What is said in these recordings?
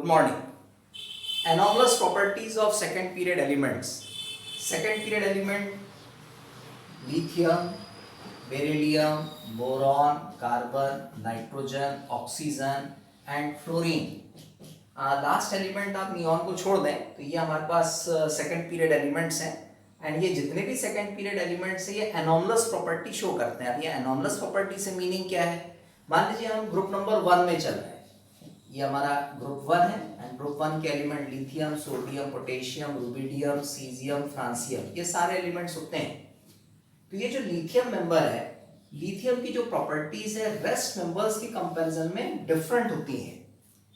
Good morning. Anomalous properties of second period elements. Second period element lithium, beryllium, boron, carbon, nitrogen, oxygen and fluorine. Last element आप neon को छोड़ दें तो ये हमारे पास second period elements हैं and ये जितने भी सेकंड पीरियड एलिमेंट्स हैं ये एनॉमलस प्रॉपर्टी शो करते हैं. अब ये एनॉमलस प्रॉपर्टी से मीनिंग क्या है? मान लीजिए हम ग्रुप नंबर 1 में चल रहे हैं, ये हमारा ग्रुप 1 है एंड ग्रुप 1 के element lithium, sodium, potassium, rubidium, caesium, francium ये सारे एलिमेंट्स होते हैं. तो ये जो लिथियम मेंबर है, लिथियम की जो प्रॉपर्टीज है रेस्ट मेंबर्स की कंपैरिजन में डिफरेंट होती हैं.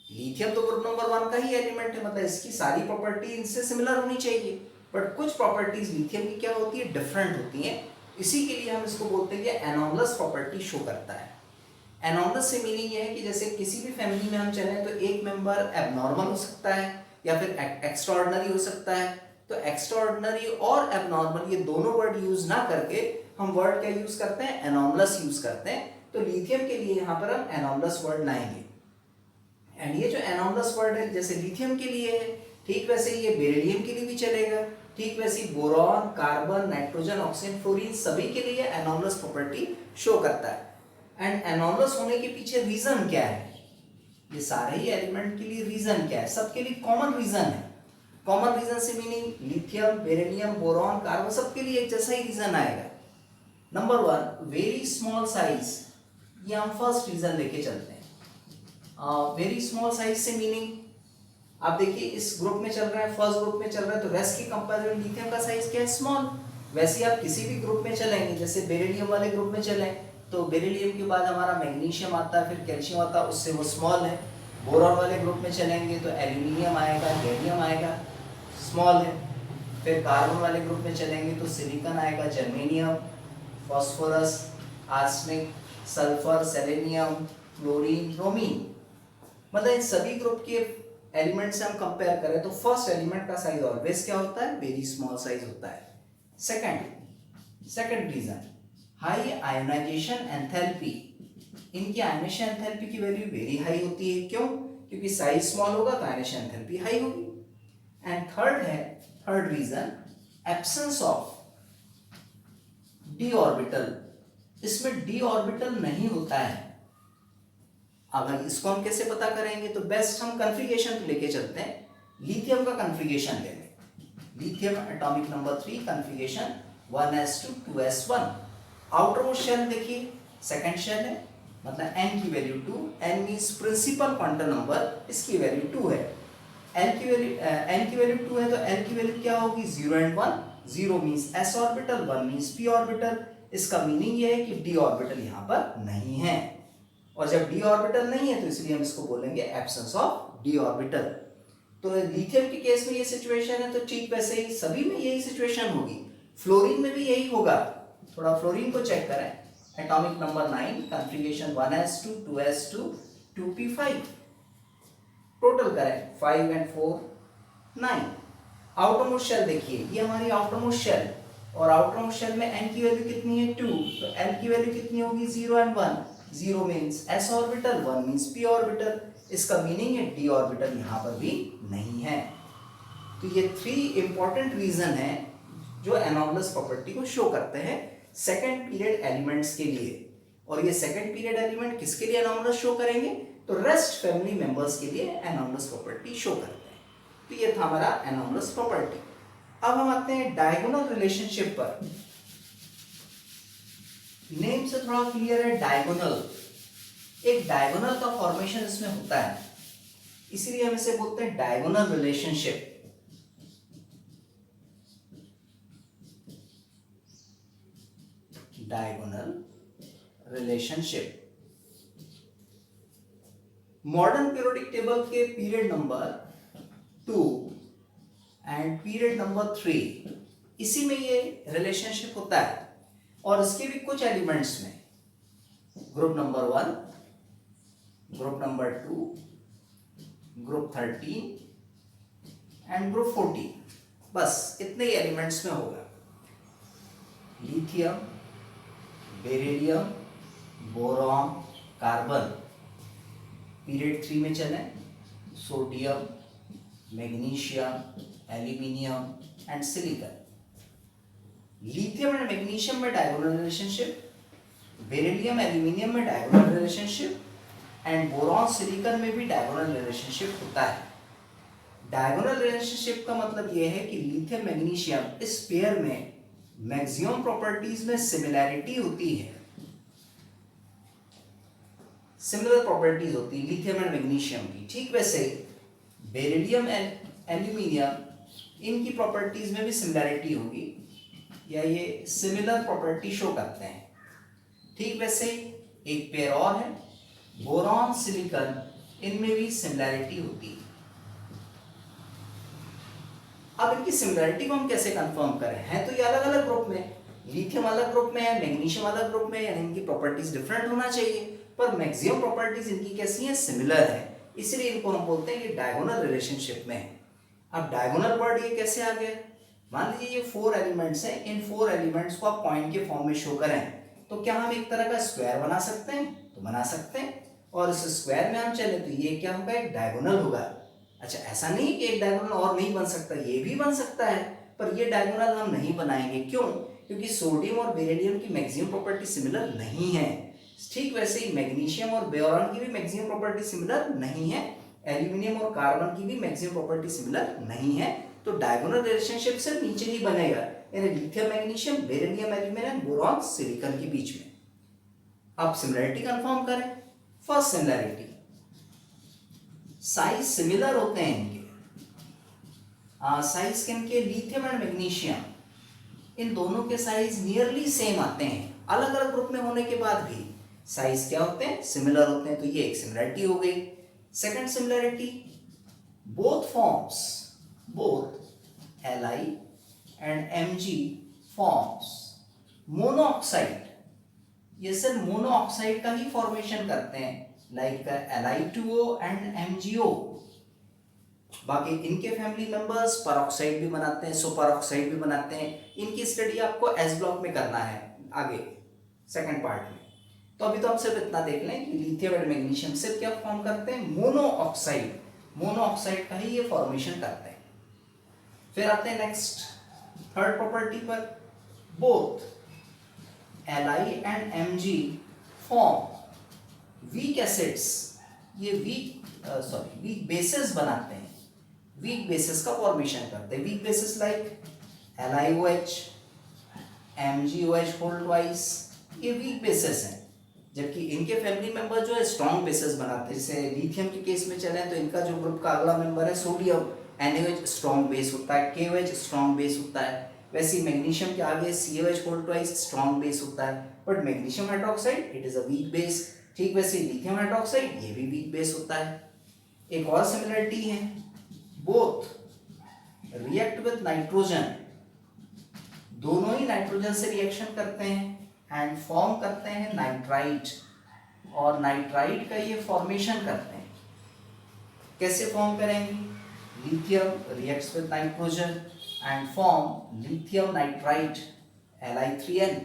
लिथियम तो ग्रुप नंबर 1 का ही एलिमेंट है, मतलब इसकी सारी प्रॉपर्टी इनसे सिमिलर होनी चाहिए, बट कुछ प्रॉपर्टीज लिथियम की क्या होती है, डिफरेंट होती हैं. इसी के लिए हम इसको बोलते हैं ये एनॉमलस प्रॉपर्टी शो करता है. एनॉमलस से मीनिंग ये है कि जैसे किसी भी फैमिली में हम चलें तो एक मेंबर एबनॉर्मल हो सकता है या फिर एक्स्ट्राऑर्डिनरी हो सकता है. तो एक्स्ट्राऑर्डिनरी और एबनॉर्मल ये दोनों वर्ड यूज ना करके हम वर्ड क्या यूज करते हैं, एनॉमलस यूज करते हैं. तो लिथियम के लिए यहाँ पर हम एनॉमलस वर्ड लाएंगे एंड ये जो एनॉमलस वर्ड है जैसे लिथियम के लिए है, ठीक वैसे ये बेरिलियम के लिए भी चलेगा, ठीक वैसे boron, carbon, nitrogen, oxygen, fluorine सभी के लिए एनॉमलस प्रॉपर्टी शो करता है. एंड एनॉमलस होने के पीछे रीजन क्या है? ये सारे ही एलिमेंट के लिए रीजन क्या है? सबके लिए कॉमन रीजन है. कॉमन रीजन से meaning lithium, beryllium, boron, carbon सबके लिए एक जैसा ही रीजन आएगा. नंबर 1 वेरी स्मॉल साइज, ये हम फर्स्ट रीजन लेके चलते हैं. वेरी स्मॉल साइज से मीनिंग आप देखिए इस ग्रुप में चल रहा है, फर्स्ट ग्रुप में चल रहा है तो रेस्ट की कंपैरिजन लिथियम का साइज क्या है, स्मॉल. वैसे आप किसी भी ग्रुप में चलेंगे, जैसे बेरिलियम वाले ग्रुप में चलें तो बेरिलियम के बाद हमारा मैग्नीशियम आता है, फिर कैल्शियम आता है, उससे वो स्मॉल है. बोरॉन वाले ग्रुप में चलेंगे तो एल्यूमिनियम आएगा, गैलियम आएगा, स्मॉल है. फिर कार्बन वाले ग्रुप में चलेंगे तो सिलिकॉन आएगा, germanium, phosphorus, arsenic, sulphur, selenium, chlorine, bromine. मतलब इन सभी ग्रुप के एलिमेंट से हम कंपेयर करें तो फर्स्ट एलिमेंट का साइज ऑलवेज क्या होता है, वेरी स्मॉल साइज होता है. Second region high ionisation enthalpy, इनकी आयोनाइजेशन एंथैल्पी की वैल्यू वेरी हाई होती है. क्यों? क्योंकि साइज स्मॉल होगा तो आयोनाइजेशन एंथैल्पी हाई होगी. And third region absence of d orbital, इसमें डी ऑर्बिटल नहीं होता है. अब इसको हम कैसे पता करेंगे? तो बेस्ट हम कन्फिगरेशन लेके चलते हैं. लिथियम का कन्फिगरेशन ले लें. Lithium atomic number 3 configuration 1s2 2s1. Outermost shell देखिए, सेकंड शेल है, मतलब n की value 2, n means principal quantum number, इसकी वैल्यू 2 है. n की वैल्यू 2 है तो n की वैल्यू क्या होगी, 0 and 1. 0 means s orbital, 1 means p orbital. इसका मीनिंग ये है कि d ऑर्बिटल यहाँ पर नहीं है, और जब d ऑर्बिटल नहीं है तो इसलिए हम इसको बोलेंगे एब्सेंस ऑफ d ऑर्बिटल. तो लिथियम के केस में ये सिचुएशन है, तो ठीक वैसे ही सभी में यही सिचुएशन होगी. फ्लोरीन में भी यही होगा. थोड़ा फ्लोरीन को चेक करें. Atomic number 9 configuration 1s2 2s2 2p5. Total करें 5 एंड 4 9. आउटर मोस्ट शेल देखिए, ये हमारी आउटर मोस्ट शेल, और आउटर मोस्ट शेल में n की वैल्यू कितनी है, 2. तो n की वैल्यू कितनी होगी, 0 and 1. 0 means s orbital, 1 means p orbital. इसका मीनिंग है d ऑर्बिटल यहाँ पर भी नहीं है. तो ये 3 इंपॉर्टेंट रीजन है जो एनॉमलस प्रॉपर्टी को शो करते हैं सेकंड पीरियड एलिमेंट्स के लिए. और ये सेकंड पीरियड एलिमेंट किसके लिए एनॉमलस शो करेंगे, तो रेस्ट फैमिली मेंबर्स के लिए एनॉमलस प्रॉपर्टी शो करते हैं. तो ये था हमारा एनॉमलस प्रॉपर्टी. अब हम आते हैं डायगोनल रिलेशनशिप पर. नेम से थोड़ा क्लियर है, डायगोनल. एक डायगोनल का फॉर्मेशन इसमें होता है, इसीलिए हम इसे बोलते हैं diagonal relationship. Diagonal relationship. Modern periodic table के period number 2 and period number 3, इसी में ये रिलेशनशिप होता है. और इसके भी कुछ एलिमेंट्स में group number 1, group number 2, group 13 and group 14, बस इतने ही एलिमेंट्स में होगा. Lithium, beryllium, boron, carbon period 3 में चलें, sodium, magnesium, aluminium and silicon. Lithium and magnesium में डायगोनल रिलेशनशिप, बेरिलियम एल्यूमिनियम में diagonal relationship and boron silicon में भी डायगोनल रिलेशनशिप होता है। डायगोनल रिलेशनशिप का मतलब यह है कि लिथियम मैग्नीशियम इस पेयर में मैक्सिमम प्रॉपर्टीज में सिमिलैरिटी होती है, सिमिलर प्रॉपर्टीज होती है लिथियम एंड मैग्नीशियम की। ठीक वैसे बेरिलियम एंड एल्यूमिनियम इनकी प्रॉपर्टीज में भी सिमिलैरिटी होगी, या ये सिमिलर प्रॉपर्टी शो करते हैं। ठीक वैसे एक पेयर और है बोरॉन सिलिकॉन, इनमें भी सिमिलैरिटी होती है। अब इनकी सिमिलैरिटी को हम कैसे कंफर्म करें? हैं तो ये अलग अलग ग्रुप में, लिथियम अलग ग्रुप में है, मैग्नीशियम अलग ग्रुप में है, यानी इनकी प्रॉपर्टीज डिफरेंट होना चाहिए, पर मैक्सिमम प्रॉपर्टीज इनकी कैसी हैं? सिमिलर है, इसलिए इनको हम बोलते हैं कि डायगोनल रिलेशनशिप में है। अब डायगोनल वर्ड ये कैसे आ गया? मान लीजिए ये 4 एलिमेंट्स हैं, इन 4 एलिमेंट्स को आप पॉइंट के फॉर्म में शो करें, तो क्या हम एक तरह का स्क्वायर बना सकते हैं? तो बना सकते हैं, और इस स्क्वायर में हम चले तो ये क्या होगा? एक डायगोनल होगा। अच्छा, ऐसा नहीं कि एक डायगोनल और नहीं बन सकता, ये भी बन सकता है, पर ये डायगोनल हम नहीं बनाएंगे। क्यों? क्योंकि सोडियम और बेरिलियम की मैक्सिमम प्रॉपर्टी सिमिलर नहीं है। ठीक वैसे ही मैग्नीशियम और बोरॉन की भी मैक्सिमम प्रॉपर्टी सिमिलर नहीं है, एल्यूमिनियम और कार्बन की भी मैक्सिमम प्रॉपर्टी सिमिलर नहीं है, तो डायगोनल रिलेशनशिप सिर्फ नीचे ही बनेगा, यानी lithium magnesium, beryllium aluminium, boron silicon के बीच में। अब सिमिलरिटी कंफर्म करें। फर्स्ट सिमिलरिटी, साइज सिमिलर होते हैं इनके। साइज किनके? लिथियम एंड मैग्नीशियम, इन दोनों के साइज नियरली सेम आते हैं, अलग अलग ग्रुप में होने के बाद भी साइज क्या होते हैं? सिमिलर होते हैं, तो ये एक सिमिलरिटी हो गई। Second similarity, both forms, both Li and Mg forms monoxide, ये सिर्फ मोनोऑक्साइड का ही फॉर्मेशन करते हैं, लाइक Li2O एंड MgO। बाकी इनके फैमिली मेंबर्स परऑक्साइड भी बनाते हैं, सुपर ऑक्साइड भी बनाते हैं। इनकी स्टडी आपको एस ब्लॉक में करना है आगे सेकंड पार्ट में। तो अभी तो हम सिर्फ इतना देख लें कि लिथियम एंड मैग्नीशियम सिर्फ क्या फॉर्म करते हैं? मोनोऑक्साइड, मोनोऑक्साइड का ही ये फॉर्मेशन करते हैं। फिर आते हैं नेक्स्ट थर्ड प्रॉपर्टी पर, both Li and Mg form weak acids, ये वीक बेसिस बनाते हैं, वीक बेसिस का फॉर्मेशन करते हैं। Weak bases like LiOH, MgOH whole twice, ये वीक बेसिस हैं, जबकि इनके फैमिली मेंबर जो है स्ट्रॉन्ग बेसिस बनाते हैं। जैसे लिथियम के केस में चले तो इनका जो ग्रुप का अगला मेंबर है सोडियम, NaOH स्ट्रॉन्ग बेस होता है, KOH स्ट्रॉन्ग बेस होता है। वैसे मैग्नीशियम के आगे COH whole twice strong base होता है, but magnesium hydroxide it is a weak base. ठीक वैसे लिथियम हाइड्रोक्साइड ये भी वीक बेस होता है। एक और सिमिलरिटी है, बोथ रिएक्ट विद नाइट्रोजन, दोनों ही नाइट्रोजन से रिएक्शन करते हैं एंड फॉर्म करते हैं नाइट्राइट, और नाइट्राइट का ये फॉर्मेशन करते हैं। कैसे फॉर्म करेंगे? Lithium reacts with nitrogen and form lithium nitrite Li3n।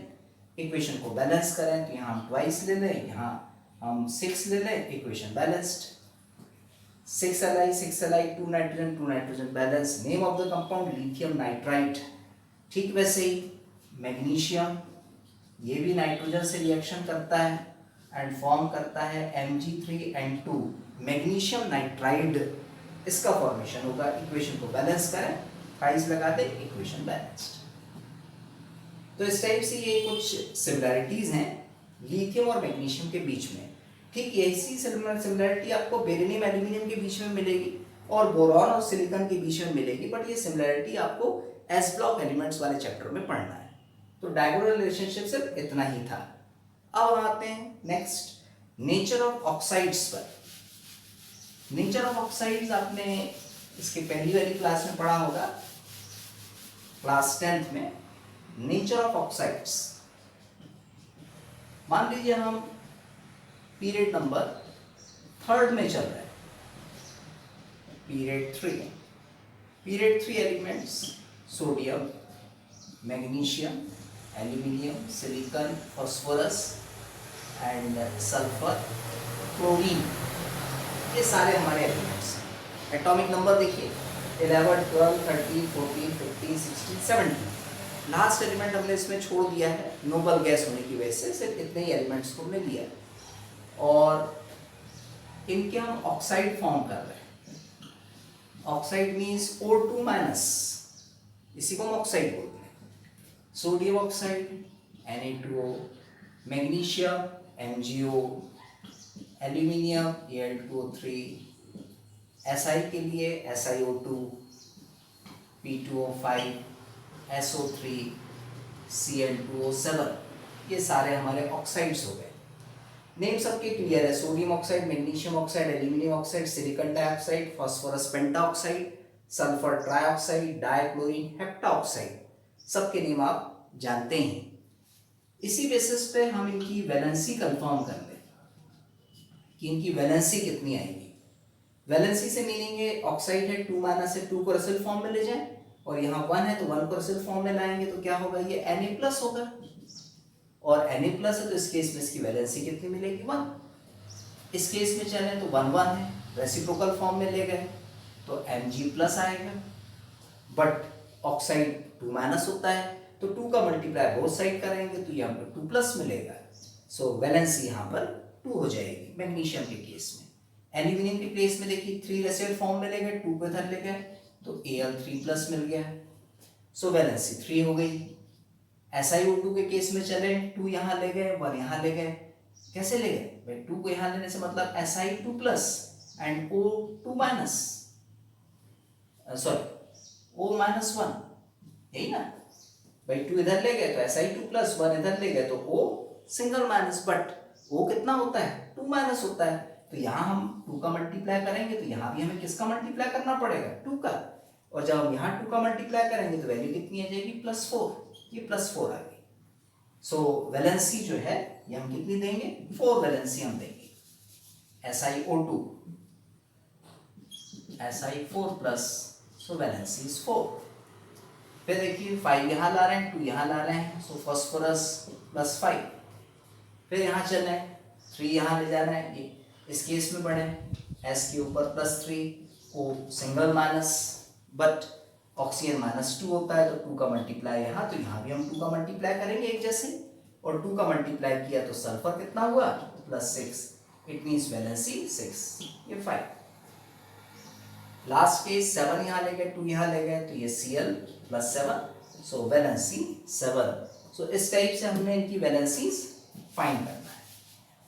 Equation को बैलेंस करें तो यहाँ हम ट्वाइस ले लें, यहाँ हम 6 ले लें, equation balanced. 6Li 2 nitrogen balance. Name of the compound lithium nitrite. ठीक वैसे ही मैग्नीशियम, ये भी नाइट्रोजन से रिएक्शन करता है एंड फॉर्म करता है Mg3N2, मैग्नीशियम नाइट्राइड, इसका फॉर्मेशन होगा। इक्वेशन को बैलेंस करें, प्राइस लगा दे, इक्वेशन बैलेंस्ड। तो इस टाइप से ये कुछ सिमिलरिटीज हैं लिथियम और मैग्नीशियम के बीच में। ठीक ऐसी सिमिलरिटी आपको बेरिलियम एल्यूमिनियम के बीच में मिलेगी और बोरॉन और सिलिकॉन के बीच में मिलेगी, बट ये सिमिलरिटी आपको एस ब्लॉक एलिमेंट्स वाले चैप्टर में पढ़ना है। तो डायगोनल रिलेशनशिप सिर्फ इतना ही था। अब आते हैं नेक्स्ट नेचर ऑफ ऑक्साइड्स पर। नेचर ऑफ ऑक्साइड्स आपने इसके पहली वाली क्लास में पढ़ा होगा, क्लास 10th में। नेचर ऑफ ऑक्साइड्स, मान लीजिए हम पीरियड नंबर 3rd में चल रहे हैं, period 3 elements sodium, magnesium, aluminium, silicon, phosphorus and sulphur, chlorine, ये सारे हमारे एलिमेंट्स हैं। एटॉमिक नंबर देखिए 11, 12, 13, 14, 15, 16, 17। लास्ट एलिमेंट हमने इसमें छोड़ दिया है नोबल गैस होने की वजह से, सिर्फ इतने ही एलिमेंट्स को हमने लिया है और इनके हम ऑक्साइड फॉर्म कर रहे हैं। ऑक्साइड मीन्स O2 माइनस, इसी को हम ऑक्साइड बोलते हैं। Sodium oxide Na2O, magnesium MgO, aluminium Al2O3, Si के लिए SiO2, P2O5, SO3, Cl2O7, ये सारे हमारे ऑक्साइड्स हो गए। नेम सबके क्लियर है, sodium oxide, magnesium oxide, aluminium oxide, silicon dioxide, phosphorus pentaoxide, sulphur trioxide, dichlorine heptaoxide, सबके नेम आप जानते हैं। इसी बेसिस पे हम इनकी वैलेंसी कंफर्म कर लें कि इनकी वैलेंसी कितनी आएगी। वैलेंसी से मीनिंग है ऑक्साइड है 2 माइनस है, 2 को रसेल फॉर्म में ले जाएं और यहाँ 1 है तो 1 को रसेल फॉर्म में लाएंगे तो क्या होगा, ये Na प्लस होगा और Na प्लस है तो इस केस में इसकी वैलेंसी कितनी मिलेगी, 1। इस केस में चलें तो 1 1 है, रेसिप्रोकल फॉर्म में ले गए तो Mg प्लस आएगा, बट ऑक्साइड 2 माइनस होता है तो 2 का मल्टीप्लाई बोथ साइड करेंगे तो यहाँ पर 2 प्लस मिलेगा। सो वैलेंसी यहाँ पर 2 हो जाएगी मैग्नीशियम के केस में। एल्यूमिनियम के केस में देखिए 3 रेसिडुअल फॉर्म में ले गए, 2 को इधर ले गए तो Al3 प्लस मिल गया, सो वैलेंसी 3 हो गई। SiO2 के केस में चले 2 यहाँ ले गए 1 यहाँ ले गए, कैसे ले गए भाई, 2 को यहाँ लेने से मतलब Si2 plus and O2 minus, sorry O minus 1, यही ना भाई, 2 इधर ले गए तो Si2 प्लस, 1 इधर ले गए तो O single minus, but O कितना होता है 2 माइनस होता है तो यहाँ हम 2 का मल्टीप्लाई करेंगे तो यहाँ भी हमें किसका मल्टीप्लाई करना पड़ेगा 2 का, और जब हम यहाँ 2 का मल्टीप्लाई करेंगे तो वैल्यू कितनी आ जाएगी +4, ये +4 आ गई। सो वैलेंसी जो है ये हम कितनी देंगे 4 वैलेंसी हम देंगे, SiO2 Si4 plus, so valency is 4। फिर देखिए 5 यहाँ ला रहे हैं 2 यहाँ ला रहे हैं, सो फास्फोरस +5, फिर यहाँ चल रहे हैं 3 यहाँ ले जा रहे हैं, ये इस केस में बढ़े S के ऊपर +3 O single minus, but oxygen -2 होता है तो 2 का मल्टीप्लाई यहाँ, तो यहाँ भी हम 2 का मल्टीप्लाई करेंगे एक जैसे, और 2 का मल्टीप्लाई किया तो सल्फर कितना हुआ +6, इट मीन्स वैलेंसी 6, ये 5। लास्ट केस 7 यहाँ ले गए 2 यहाँ ले गए तो ये Cl +7, सो वैलेंसी 7। सो इस टाइप से हमने इनकी वैलेंसीज फाइंड करना है।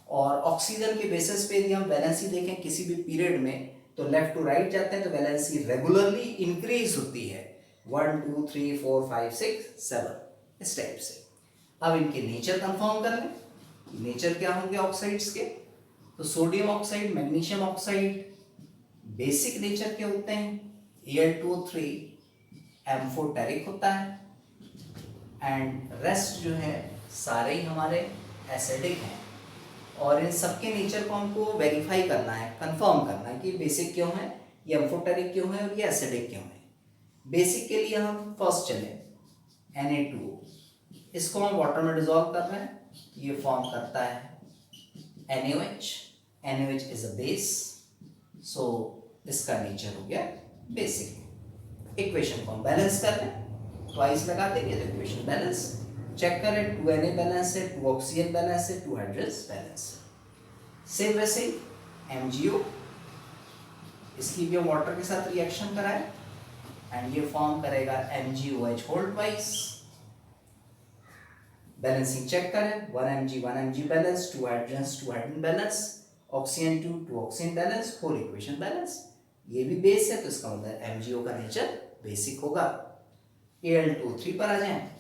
और ऑक्सीजन के बेसिस पे यदि हम वैलेंसी देखें किसी भी पीरियड में तो लेफ्ट टू राइट जाते हैं तो वैलेंसी रेगुलरली इंक्रीज होती है, 1 2 3 4 5 6 7, इस टाइप से। अब इनके नेचर कंफर्म कर लें, नेचर क्या होंगे ऑक्साइड्स के, तो sodium oxide magnesium oxide basic nature के होते हैं, Al2O3 एम्फोटेरिक होता है, एंड रेस्ट जो है सारे ही हमारे एसिडिक हैं। और इन सबके नेचर को हमको वेरीफाई करना है, कंफर्म करना है कि बेसिक क्यों है, ये एम्फोटेरिक क्यों है और ये एसिडिक क्यों है। बेसिक के लिए हम फर्स्ट चले Na2O, इसको हम वाटर में डिजोल्व कर रहे हैं, ये फॉर्म करता है NaOH, NaOH is a base, so इसका नेचर हो गया बेसिक। इक्वेशन को हम बैलेंस कर लें, ट्वाइस लगा देंगे तो इक्वेशन बैलेंस, चेक करें 2 Na बैलेंस है, 2 ऑक्सीजन बैलेंस है, 2 हाइड्रोजन बैलेंस है। सेम वैसे MgO, इसकी भी हम वाटर के साथ रिएक्शन कराएं एंड ये फॉर्म करेगा MgOH whole twice. Balancing check करें 1 Mg balance, 2 hydrogen balance, oxygen 2 oxygen balance, whole equation balance. ये भी बेस है तो इसका मतलब MgO का नेचर बेसिक होगा। Al2O3 पर आ जाएं,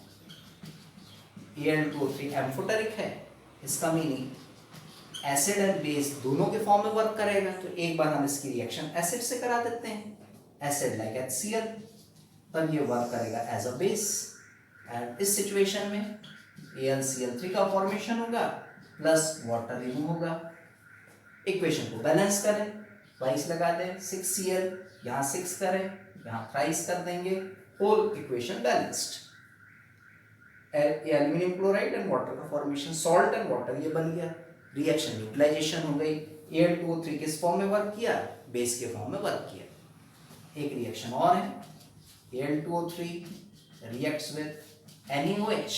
Al2O3 एम्फोटेरिक है, इसका मीनिंग एसिड एंड बेस दोनों के फॉर्म में वर्क करेगा, तो एक बार हम इसकी रिएक्शन एसिड से करा देते हैं, एसिड लाइक HCl, तब ये वर्क करेगा एज अ बेस, एंड इस सिचुएशन में AlCl3 का फॉर्मेशन होगा प्लस वाटर रिमूव होगा। इक्वेशन को बैलेंस करें, ट्वाइस लगा दें 6Cl, यहाँ 6 करें, यहाँ थ्राइस कर देंगे, whole equation balanced. Aluminium chloride and water का फॉर्मेशन, सॉल्ट एंड वाटर ये बन गया, रिएक्शन न्यूट्रलाइजेशन हो गई। Al2O3 किस फॉर्म में वर्क किया, बेस के फॉर्म में वर्क किया। एक रिएक्शन और है, Al2O3 reacts with NaOH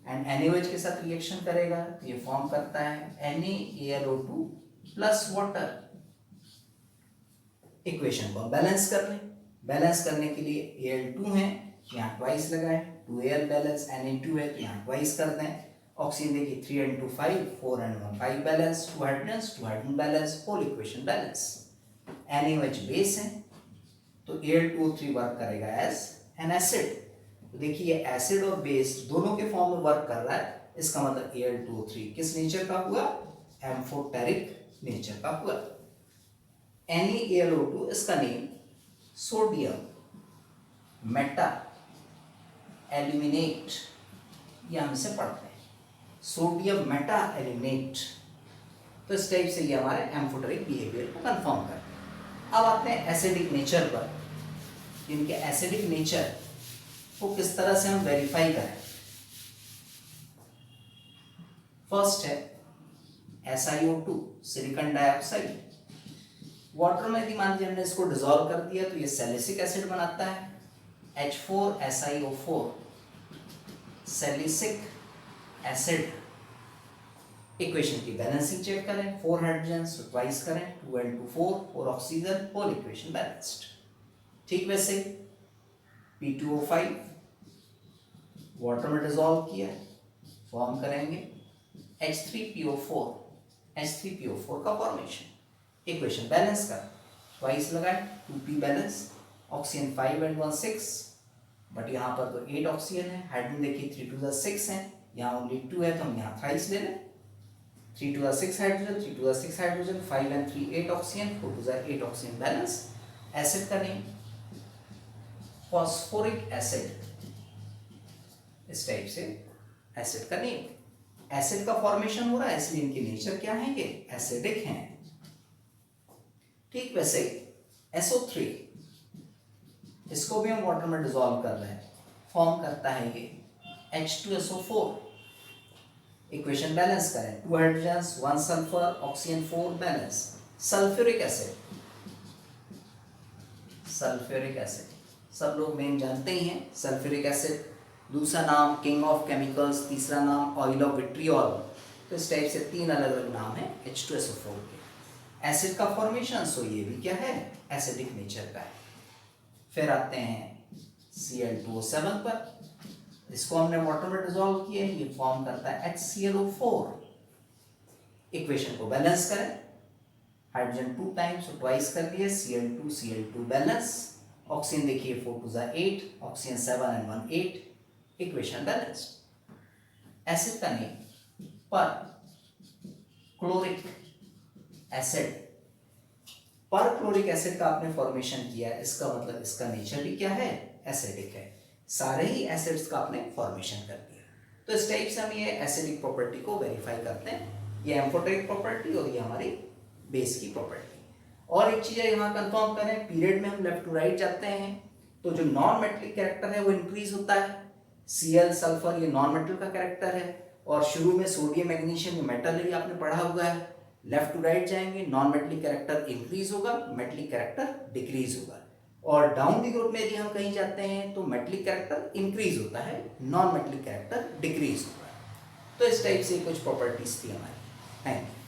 and NaOH के साथ रिएक्शन करेगा तो ये फॉर्म करता है NaAlO2 प्लस वाटर। इक्वेशन को बैलेंस कर लें। बैलेंस करने के लिए Al2 है, यहाँ ट्वाइस लगाएं, 2Al बैलेंस, Na2 है तो यहाँ ट्वाइस कर दें। ऑक्सीजन देखिए 3 and 2 5, 4 and 1 5 balance, 2 hydrogen balance, whole equation balance. NaOH base है तो Al2O3 वर्क करेगा एज एन एसिड। तो देखिए एसिड और बेस दोनों के फॉर्म में वर्क कर रहा है, इसका मतलब Al2O3 किस नेचर का हुआ? एम्फोटेरिक नेचर का हुआ। NaAlO2 इसका नेम सोडियम मेटा एल्यूमिनेट, ये हम इसे पढ़ते हैं सोडियम मेटा एल्यूमिनेट। तो इस टाइप से ये हमारे एम्फोटेरिक बिहेवियर को कंफर्म करते हैं। अब आते हैं एसिडिक नेचर पर। इनके एसिडिक नेचर को किस तरह से हम वेरीफाई करें। फर्स्ट है SiO2 सिलिकॉन डाइऑक्साइड। वाटर में यदि मान लीजिए हमने इसको डिसॉल्व कर दिया तो ये सैलिसिक एसिड बनाता है, H4SiO4 सैलिसिक एसिड। इक्वेशन की बैलेंसिंग चेक करें, 4 हाइड्रोजन तो ट्वाइस करें, 2 and 2 4, 4 oxygen, whole equation balanced. ठीक वैसे P2O5 वाटर में डिसॉल्व किया, फॉर्म करेंगे H3PO4, H3PO4 का फॉर्मेशन। इक्वेशन बैलेंस कर, ट्वाइस लगाए, 2p balance, oxygen 5 and 1 6, but यहाँ पर तो 8 ऑक्सीजन है, हाइड्रोजन देखिए 3 to the 6 है, यहाँ ओनली 2 है तो हम यहाँ थ्राइस ले लें, 3 to the 6 hydrogen, 3 to the 6 hydrogen, 5 and 3 8 oxygen, 4 to the 8 oxygen balance. Acid का नेम फॉस्फोरिक एसिड, इस टाइप से एसिड का नेम। एसिड का फॉर्मेशन हो रहा है इसलिए इनके नेचर क्या है, ये एसिडिक हैं। ठीक वैसे SO3 इसको भी हम वाटर में डिसॉल्व कर रहे हैं, फॉर्म करता है ये H2SO4। इक्वेशन बैलेंस करें, 2 hydrogens, 1 sulphur, oxygen 4 balance. Sulphuric acid, sulphuric acid सब लोग नेम जानते ही हैं। सल्फ्यूरिक एसिड दूसरा नाम किंग ऑफ केमिकल्स, तीसरा नाम ऑयल ऑफ विट्रियोल। तो इस टाइप से 3 अलग अलग नाम है H2SO4 के। एसिड का फॉर्मेशन सो ये भी क्या है, एसिडिक नेचर का है। फिर आते हैं Cl2O7 पर, इसको हमने वाटर में डिसॉल्व किया, ये फॉर्म करता है HClO4। इक्वेशन को बैलेंस करें, हाइड्रोजन 2 टाइम्स तो ट्वाइस कर दिए, Cl2 बैलेंस, ऑक्सीजन देखिए 4 to the 8, oxygen 7 and 1 8, equation balanced. Acid का नेम पर क्लोरिक एसिड। पर क्लोरिक एसिड का आपने फॉर्मेशन किया, इसका मतलब इसका नेचर भी क्या है, एसिडिक है। सारे ही एसिड्स का आपने फॉर्मेशन कर दिया। तो इस टाइप से हम ये एसिडिक प्रॉपर्टी को वेरीफाई करते हैं, ये एम्फोटेरिक प्रॉपर्टी और ये हमारी बेस की प्रॉपर्टी। और एक चीज़ है यहाँ कंफर्म करें, पीरियड में हम लेफ्ट टू राइट जाते हैं तो जो नॉन मेटलिक कैरेक्टर है वो इंक्रीज होता है। Cl सल्फर ये नॉन मेटल का कैरेक्टर है, और शुरू में सोडियम मैग्नीशियम ये मेटल है, ये आपने पढ़ा हुआ है। लेफ्ट टू राइट जाएंगे, नॉन मेटलिक कैरेक्टर इंक्रीज होगा, मेटलिक कैरेक्टर डिक्रीज होगा। और डाउन द ग्रुप में यदि हम कहीं जाते हैं तो मेटलिक कैरेक्टर इंक्रीज होता है, नॉन मेटलिक कैरेक्टर डिक्रीज होता है। तो इस टाइप से कुछ प्रॉपर्टीज थी हमारी। Thank you.